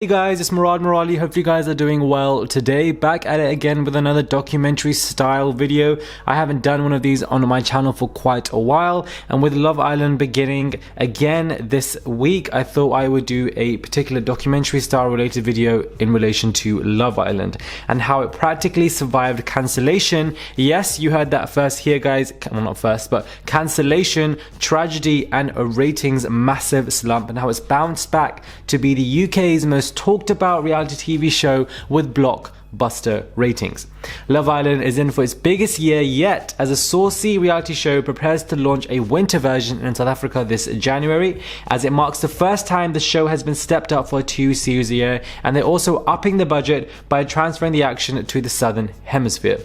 Hey guys, it's Murad Murali. Hope you guys are doing well today. Back at it again with another documentary style video. I haven't done one of these on my channel for quite a while, and with Love Island beginning again this week, I thought I would do a particular documentary style related video in relation to Love Island and how it practically survived cancellation. Yes, you heard that first here guys, well not first, but cancellation, tragedy and a ratings massive slump, and how it's bounced back to be the UK's most talked about reality TV show with blockbuster ratings. Love Island is in for its biggest year yet as a saucy reality show prepares to launch a winter version in South Africa this January, as it marks the first time the show has been stepped up for 2 series a year, and they're also upping the budget by transferring the action to the Southern Hemisphere.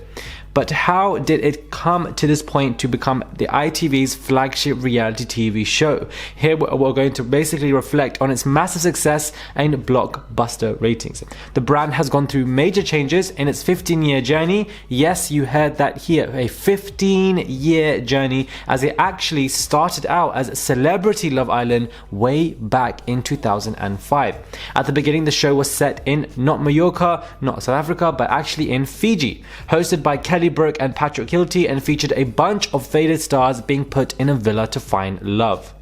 But how did it come to this point to become the ITV's flagship reality TV show? Here we're going to basically reflect on its massive success and blockbuster ratings. The brand has gone through major changes in its 15-year journey. Yes, you heard that here, a 15-year journey, as it actually started out as Celebrity Love Island way back in 2005. At the beginning, the show was set in not Mallorca, not South Africa, but actually in Fiji, hosted by Kelly Brook and Patrick Hilty, and featured a bunch of faded stars being put in a villa to find love.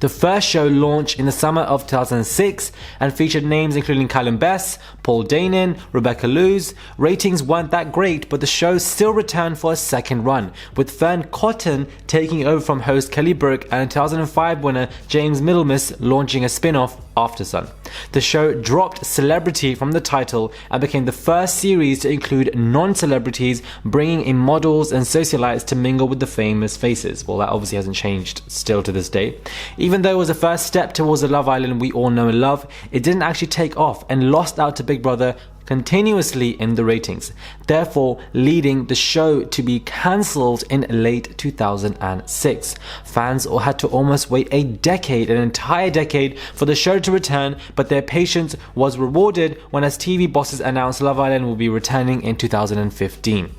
The first show launched in the summer of 2006 and featured names including Callum Bess, Paul Danon, Rebecca Luz. Ratings weren't that great, but the show still returned for a second run, with Fern Cotton taking over from host Kelly Brook and 2005 winner James Middlemiss launching a spin-off, Aftersun. The show dropped celebrity from the title and became the first series to include non-celebrities, bringing in models and socialites to mingle with the famous faces. Well, that obviously hasn't changed still to this day. Even though it was the first step towards the Love Island we all know and love, it didn't actually take off and lost out to Big Brother continuously in the ratings, therefore leading the show to be cancelled in late 2006. Fans had to almost wait an entire decade for the show to return, but their patience was rewarded when, as TV bosses announced, Love Island will be returning in 2015.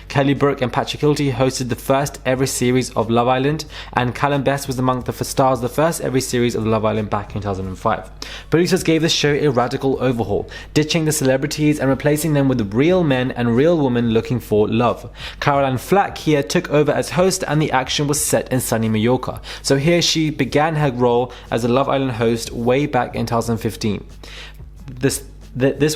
Kelly Brook and Patrick Hilty hosted the first ever series of Love Island, and Callum Best was among the stars of the first ever series of Love Island back in 2005. Producers gave the show a radical overhaul, ditching the celebrities and replacing them with real men and real women looking for love. Caroline Flack here took over as host, and the action was set in sunny Mallorca. So here she began her role as a Love Island host way back in 2015. This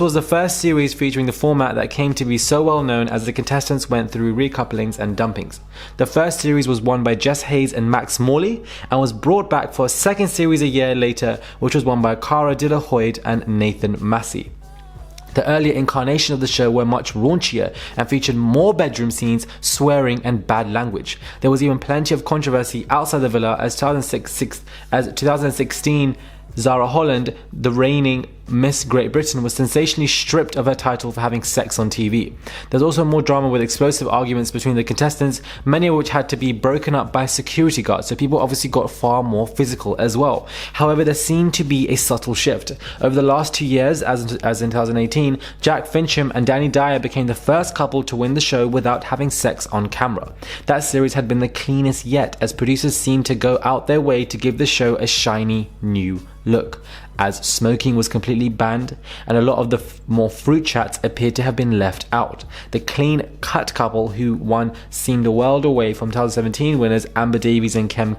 was the first series featuring the format that came to be so well known, as the contestants went through recouplings and dumpings. The first series was won by Jess Hayes and Max Morley, and was brought back for a second series a year later, which was won by Cara De La Hoyd and Nathan Massey. The earlier incarnation of the show were much raunchier and featured more bedroom scenes, swearing and bad language. There was even plenty of controversy outside the villa, as 2016 Zara Holland, the reigning Miss Great Britain, was sensationally stripped of her title for having sex on TV. There's also more drama with explosive arguments between the contestants, many of which had to be broken up by security guards, so people obviously got far more physical as well. However, there seemed to be a subtle shift. Over the last 2 years, as in 2018, Jack Fincham and Danny Dyer became the first couple to win the show without having sex on camera. That series had been the cleanest yet, as producers seemed to go out their way to give the show a shiny new look, as smoking was completely banned and a lot of the more fruit chats appeared to have been left out. The clean-cut couple who won seemed a world away from 2017 winners Amber Davies and Kem,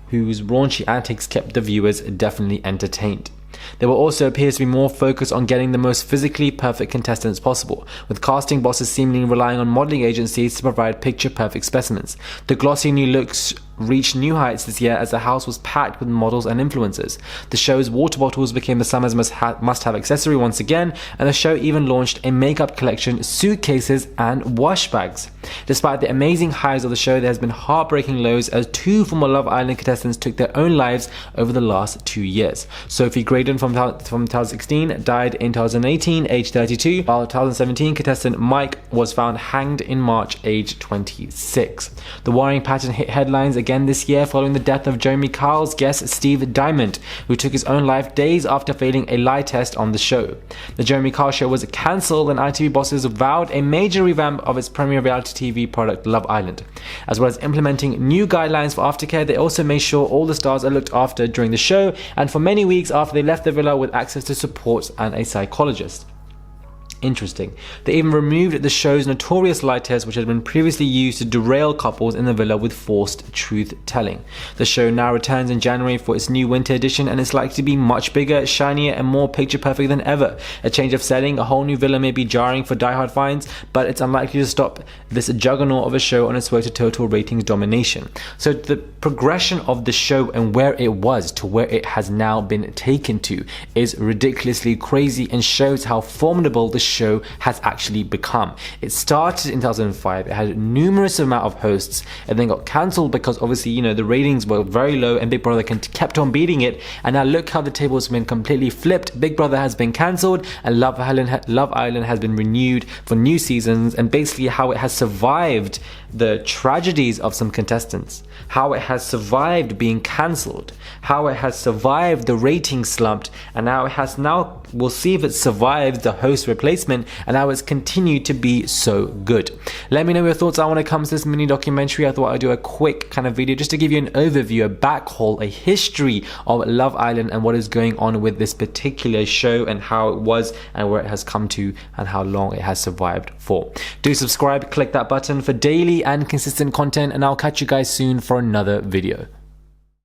whose raunchy antics kept the viewers definitely entertained. There will also appear to be more focus on getting the most physically perfect contestants possible, with casting bosses seemingly relying on modelling agencies to provide picture-perfect specimens. The glossy new looks reached new heights this year as the house was packed with models and influencers. The show's water bottles became the summer's must-have accessory once again, and the show even launched a makeup collection, suitcases and wash bags. Despite the amazing highs of the show, there has been heartbreaking lows, as 2 former Love Island contestants took their own lives over the last 2 years. Sophie Graydon from 2016 died in 2018, aged 32, while 2017 contestant Mike was found hanged in March, aged 26. The worrying pattern hit headlines again this year following the death of Jeremy Kyle's guest Steve Diamond, who took his own life days after failing a lie test on the show. The Jeremy Kyle show was cancelled and ITV bosses vowed a major revamp of its premier reality TV product Love Island. As well as implementing new guidelines for aftercare, they also made sure all the stars are looked after during the show and for many weeks after they left the villa with access to support and a psychologist. Interesting. They even removed the show's notorious lie test, which had been previously used to derail couples in the villa with forced truth-telling. The show now returns in January for its new winter edition and is likely to be much bigger, shinier and more picture-perfect than ever. A change of setting, a whole new villa may be jarring for diehard fans, but it's unlikely to stop this juggernaut of a show on its way to total ratings domination. So the progression of the show and where it was to where it has now been taken to is ridiculously crazy and shows how formidable the show has actually become. It started in 2005, it had numerous amount of hosts and then got cancelled because obviously, you know, the ratings were very low and Big Brother kept on beating it, and now look how the tables have been completely flipped. Big Brother has been cancelled and Love Island has been renewed for new seasons, and basically how it has survived the tragedies of some contestants, how it has survived being cancelled, how it has survived the rating slump, and now we'll see if it survives the host replacement and how it's continued to be so good. Let me know your thoughts on when it comes to this mini documentary. I thought I'd do a quick kind of video just to give you an overview, a backhaul, a history of Love Island and what is going on with this particular show and how it was and where it has come to and how long it has survived for. Do subscribe, click that button for daily and consistent content, and I'll catch you guys soon for another video.